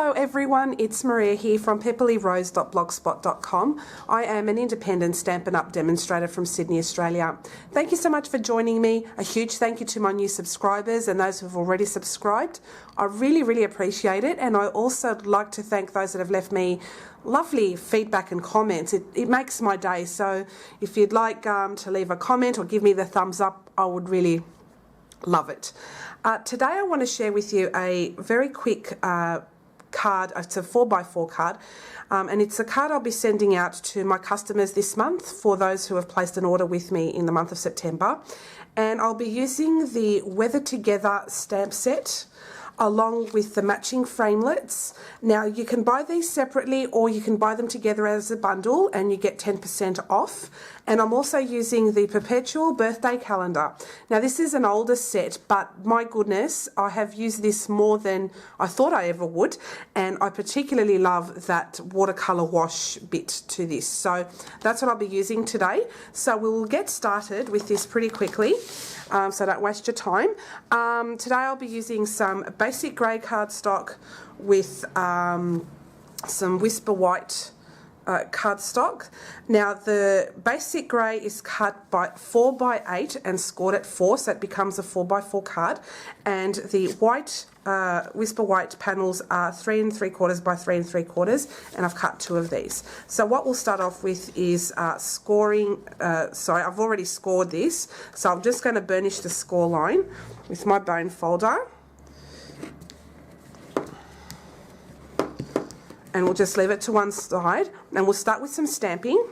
Hello everyone, it's Maria here from pepperlyrose.blogspot.com. I am an independent Stampin' Up! Demonstrator from Sydney, Australia. Thank you so much for joining me. A huge thank you to my new subscribers and those who have already subscribed. I really appreciate it, and I also like to thank those that have left me lovely feedback and comments. It makes my day, so if you'd like to leave a comment or give me the thumbs up, I would really love it. Today I want to share with you a very quick card. It's a 4x4 card, and it's a card I'll be sending out to my customers this month for those who have placed an order with me in the month of September. And I'll be using the Weather Together stamp set along with the matching framelits. Now you can buy these separately or you can buy them together as a bundle and you get 10% off. And I'm also using the Perpetual birthday calendar. Now this is an older set, but my goodness, I have used this more than I thought I ever would, and I particularly love that watercolor wash bit to this. So that's what I'll be using today. So we'll get started with this pretty quickly, so don't waste your time. Today I'll be using some basic grey cardstock with some Whisper White cardstock. Now the basic grey is cut by 4x8 and scored at 4, so it becomes a 4x4 card, and the white Whisper White panels are 3 3/4 by 3 3/4, and I've cut 2 of these. So what we'll start off with is scoring. Sorry, I've already scored this, so I'm just going to burnish the score line with my bone folder. And we'll just leave it to one side, and we'll start with some stamping.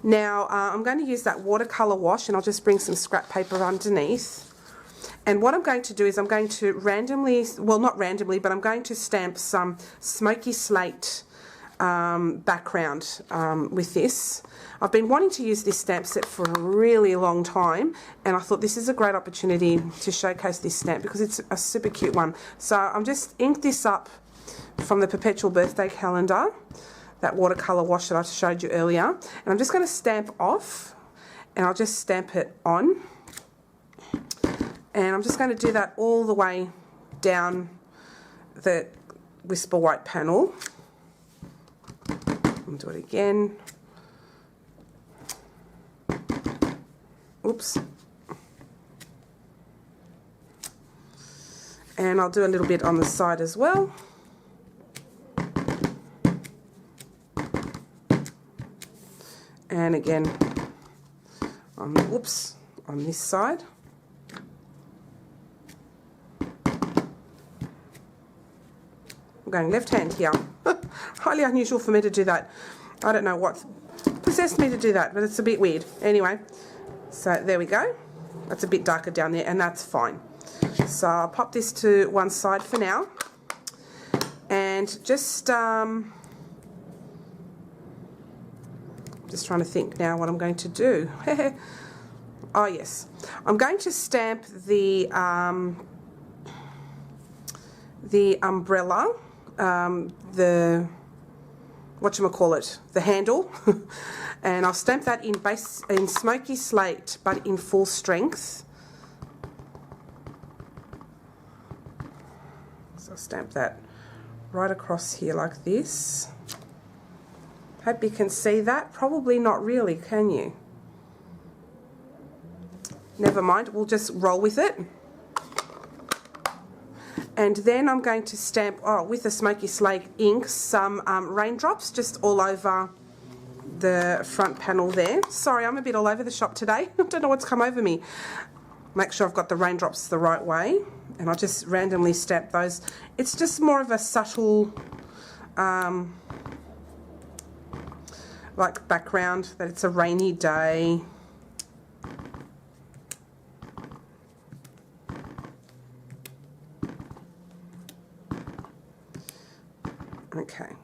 Now I'm going to use that watercolor wash, and I'll just bring some scrap paper underneath. And what I'm going to do is I'm going to randomly, well not randomly, but I'm going to stamp some smoky slate background with this. I've been wanting to use this stamp set for a really long time, and I thought this is a great opportunity to showcase this stamp because it's a super cute one. So I'm just inked this up from the Perpetual birthday calendar, that watercolor wash that I showed you earlier, and I'm just going to stamp off, and I'll just stamp it on, and I'm just going to do that all the way down the Whisper White panel. I'll do it again. Oops. And I'll do a little bit on the side as well. And again, on this side. I'm going left hand here. Highly unusual for me to do that. I don't know what possessed me to do that, but it's a bit weird. Anyway, so there we go. That's a bit darker down there, and that's fine. So I'll pop this to one side for now. And just trying to think now what I'm going to do. Oh yes, I'm going to stamp the umbrella, the whatchamacallit, the handle, and I'll stamp that in smoky slate, but in full strength. So I'll stamp that right across here like this. Hope you can see that. Probably not really, can you? Never mind, we'll just roll with it. And then I'm going to stamp, with the smoky slate ink, some raindrops just all over the front panel there. Sorry, I'm a bit all over the shop today. I don't know what's come over me. Make sure I've got the raindrops the right way, and I'll just randomly stamp those. It's just more of a subtle like background, that it's a rainy day. Okay,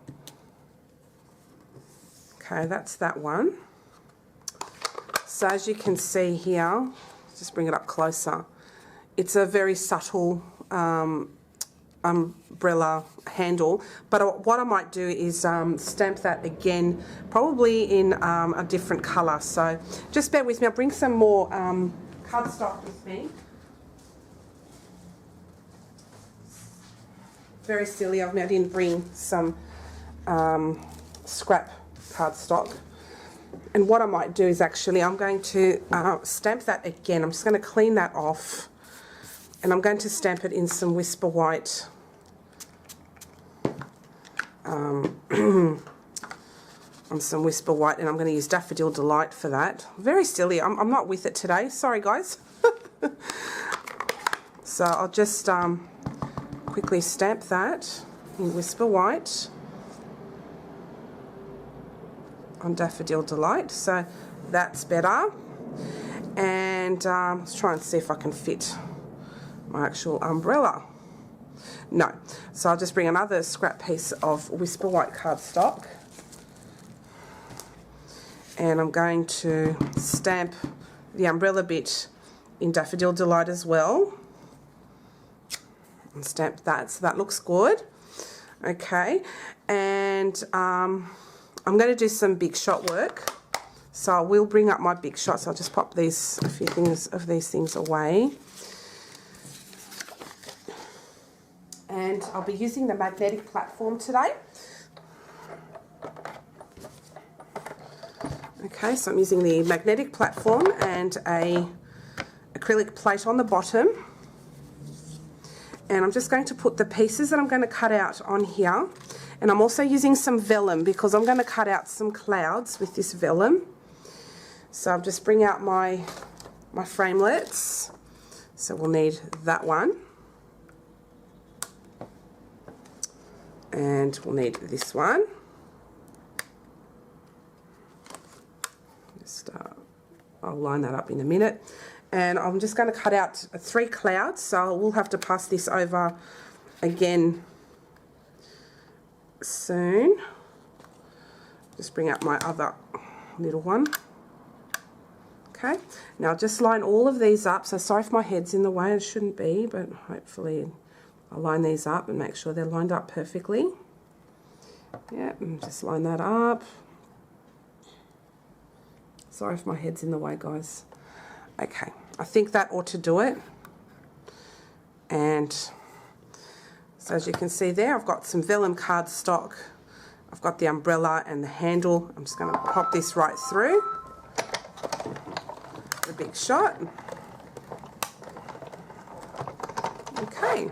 that's that one. So as you can see here, just bring it up closer, it's a very subtle umbrella handle, but what I might do is stamp that again, probably in a different colour. So just bear with me, I'll bring some more cardstock with me. very silly of me, I didn't bring some scrap cardstock. And what I might do is actually, I'm going to stamp that again. I'm just going to clean that off. And I'm going to stamp it in some Whisper White. On some Whisper White, and I'm going to use Daffodil Delight for that. Very silly. I'm not with it today. Sorry, guys. So I'll just quickly stamp that in Whisper White on Daffodil Delight. So that's better. And let's try and see if I can fit my actual umbrella. No. So I'll just bring another scrap piece of Whisper White cardstock. And I'm going to stamp the umbrella bit in Daffodil Delight as well. And stamp that, so that looks good. Okay, and I'm going to do some Big Shot work. So I will bring up my Big Shots. I'll just pop a few things of these things away. And I'll be using the magnetic platform today. Okay, so I'm using the magnetic platform and a acrylic plate on the bottom. And I'm just going to put the pieces that I'm going to cut out on here. And I'm also using some vellum because I'm going to cut out some clouds with this vellum. So I'll just bring out my framelets. So we'll need that one. And we'll need this one. I'll line that up in a minute. And I'm just going to cut out 3 clouds, so we'll have to pass this over again soon. Just bring out my other little one. Okay, now just line all of these up. So sorry if my head's in the way, it shouldn't be, but hopefully I'll line these up and make sure they're lined up perfectly. Yeah, and just line that up. Sorry if my head's in the way, guys. Okay, I think that ought to do it. And so as you can see there, I've got some vellum cardstock. I've got the umbrella and the handle. I'm just going to pop this right through the Big Shot. Okay.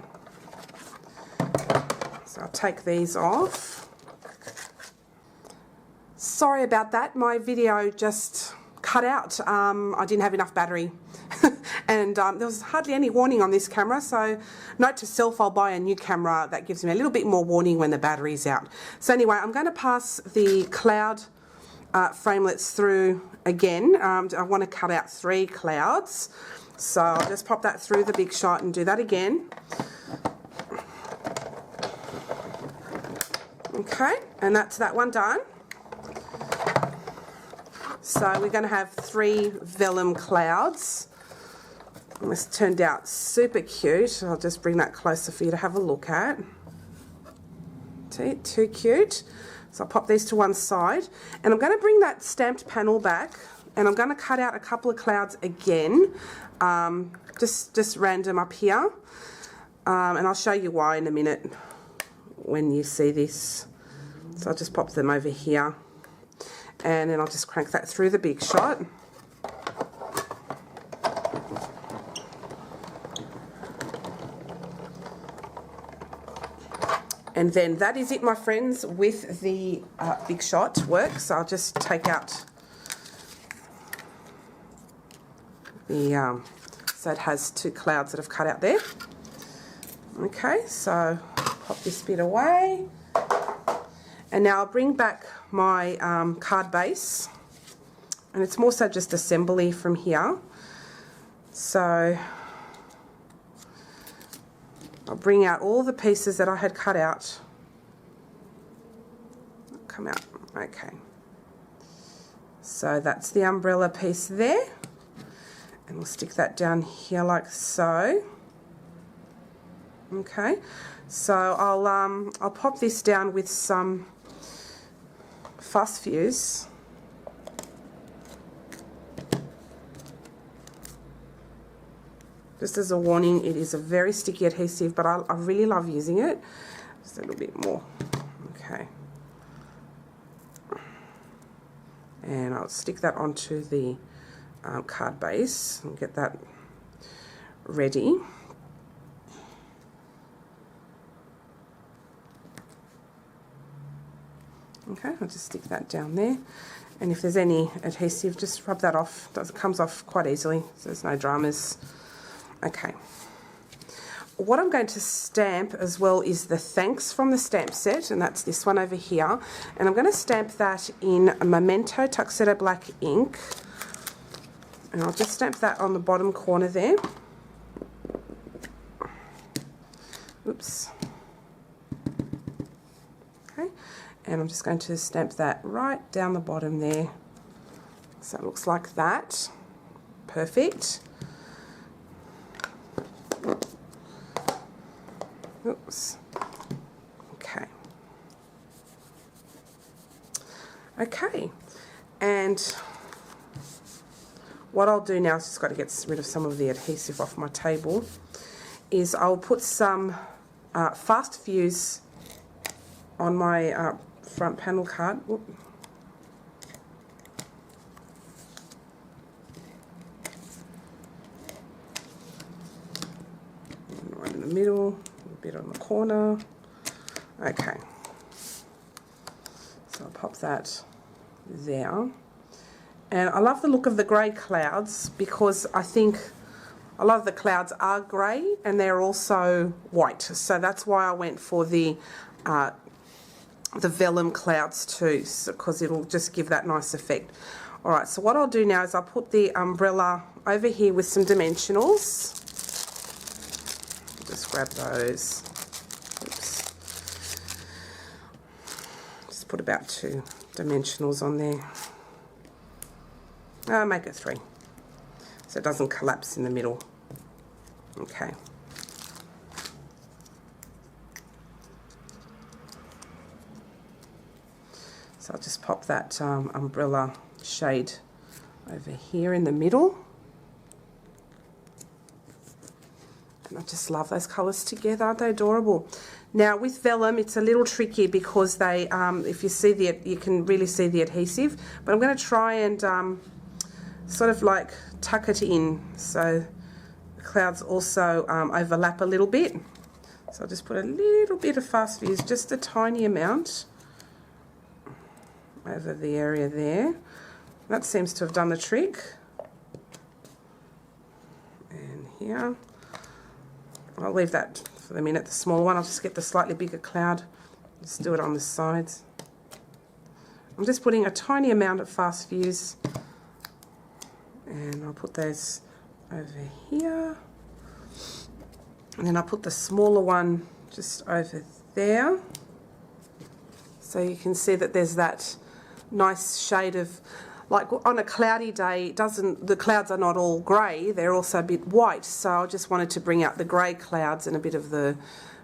So I'll take these off. Sorry about that, my video just cut out. I didn't have enough battery and there was hardly any warning on this camera, so note to self, I'll buy a new camera that gives me a little bit more warning when the battery's out. So anyway, I'm going to pass the cloud framelets through again. I want to cut out 3 clouds, so I'll just pop that through the Big Shot and do that again. Okay, and that's that one done. So we're going to have 3 vellum clouds. And this turned out super cute. I'll just bring that closer for you to have a look at. See, too cute. So I'll pop these to one side. And I'm going to bring that stamped panel back. And I'm going to cut out a couple of clouds again. Just random up here. And I'll show you why in a minute when you see this. So I'll just pop them over here. And then I'll just crank that through the Big Shot. And then that is it, my friends, with the Big Shot work. So I'll just take out the, so it has 2 clouds that I've cut out there. Okay, so pop this bit away. And now I'll bring back my card base. And it's more so just assembly from here. So I'll bring out all the pieces that I had cut out. Come out, okay. So that's the umbrella piece there. And we'll stick that down here like so. Okay, so I'll pop this down with some fuss fuse. Just as a warning, it is a very sticky adhesive, but I really love using it. Just a little bit more. Okay. And I'll stick that onto the card base and get that ready. Okay, I'll just stick that down there. And if there's any adhesive, just rub that off. It comes off quite easily, so there's no dramas. Okay. What I'm going to stamp as well is the thanks from the stamp set, and that's this one over here. And I'm going to stamp that in Memento Tuxedo Black ink. And I'll just stamp that on the bottom corner there. Oops. Okay. And I'm just going to stamp that right down the bottom there. So it looks like that. Perfect. Oops. Okay. Okay. And what I'll do now is just got to get rid of some of the adhesive off my table. Is I'll put some fast fuse on my front panel card. Oop. Right in the middle. Bit on the corner. Okay, so I'll pop that there. And I love the look of the grey clouds because I think a lot of the clouds are grey and they're also white, so that's why I went for the vellum clouds too, because it'll just give that nice effect. Alright, so what I'll do now is I'll put the umbrella over here with some dimensionals. Just grab those. Oops. Just put about 2 dimensionals on there. I'll make it 3 so it doesn't collapse in the middle. Okay. So I'll just pop that umbrella shade over here in the middle. And I just love those colours together, aren't they adorable? Now with vellum it's a little tricky because they, if you see you can really see the adhesive, but I'm going to try and sort of like tuck it in so the clouds also overlap a little bit. So I'll just put a little bit of fast fuse, just a tiny amount, over the area there. That seems to have done the trick. And here. I'll leave that for the minute, the smaller one. I'll just get the slightly bigger cloud. Just do it on the sides. I'm just putting a tiny amount of fast fuse. And I'll put those over here. And then I'll put the smaller one just over there. So you can see that there's that nice shade of, like on a cloudy day, the clouds are not all grey, they're also a bit white, so I just wanted to bring out the grey clouds and a bit of the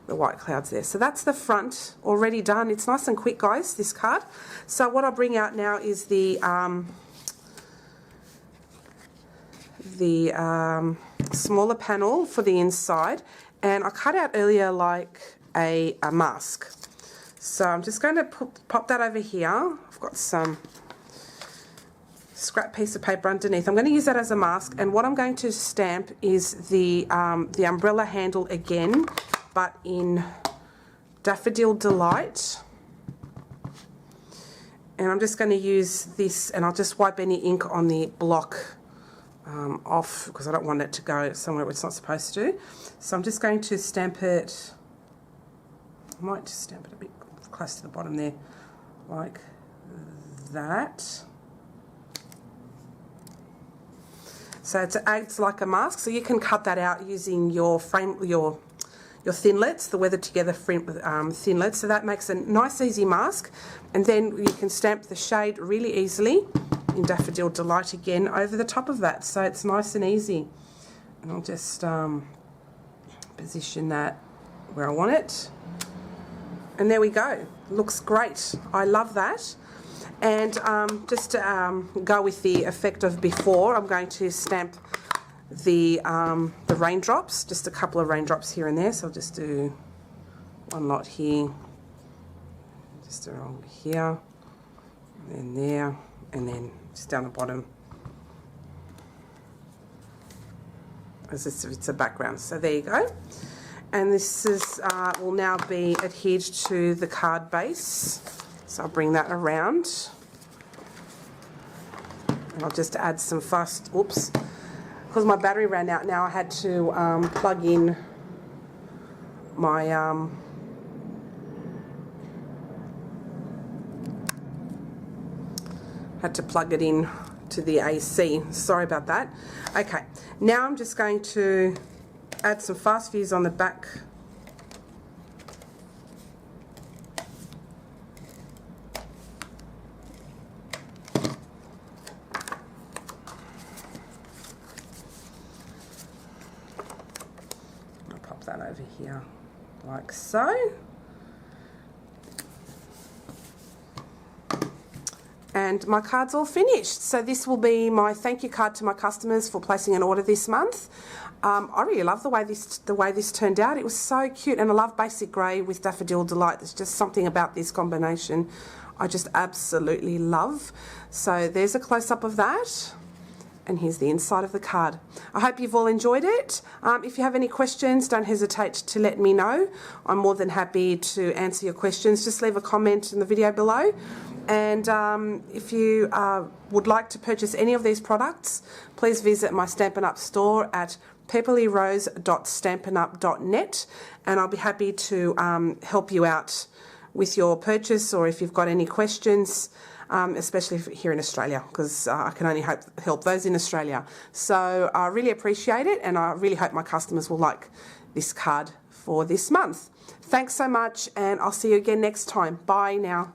white clouds there. So that's the front already done. It's nice and quick, guys, this card. So what I'll bring out now is the smaller panel for the inside, and I cut out earlier like a mask. So I'm just going to pop that over here. I've got some scrap piece of paper underneath. I'm going to use that as a mask, and what I'm going to stamp is the umbrella handle again, but in Daffodil Delight. And I'm just going to use this, and I'll just wipe any ink on the block off because I don't want it to go somewhere it's not supposed to. So I'm just going to stamp it. I might just stamp it a bit close to the bottom there, like that. So it acts like a mask, so you can cut that out using your thinlets, the weathered together thinlets. So that makes a nice easy mask, and then you can stamp the shade really easily in Daffodil Delight again over the top of that. So it's nice and easy. And I'll just position that where I want it. And there we go. Looks great. I love that. And just to go with the effect of before, I'm going to stamp the raindrops, just a couple of raindrops here and there. So I'll just do one lot here just along here, and then there, and then just down the bottom. As it's a background. So there you go. And this is will now be adhered to the card base. So I'll bring that around. And I'll just add some fast, oops, because my battery ran out now, I had to plug in my had to plug it in to the AC. Sorry about that. Okay, now I'm just going to add some fast fuse on the back. I'll pop that over here like so. And my card's all finished. So this will be my thank you card to my customers for placing an order this month. I really love the way this turned out. It was so cute, and I love basic grey with Daffodil Delight. There's just something about this combination I just absolutely love. So there's a close-up of that. And here's the inside of the card. I hope you've all enjoyed it. If you have any questions, don't hesitate to let me know. I'm more than happy to answer your questions. Just leave a comment in the video below. And if you would like to purchase any of these products, please visit my Stampin' Up store at pepperlyrose.stampinup.net, and I'll be happy to help you out with your purchase, or if you've got any questions, especially here in Australia, because I can only help those in Australia. So I really appreciate it, and I really hope my customers will like this card for this month. Thanks so much, and I'll see you again next time. Bye now.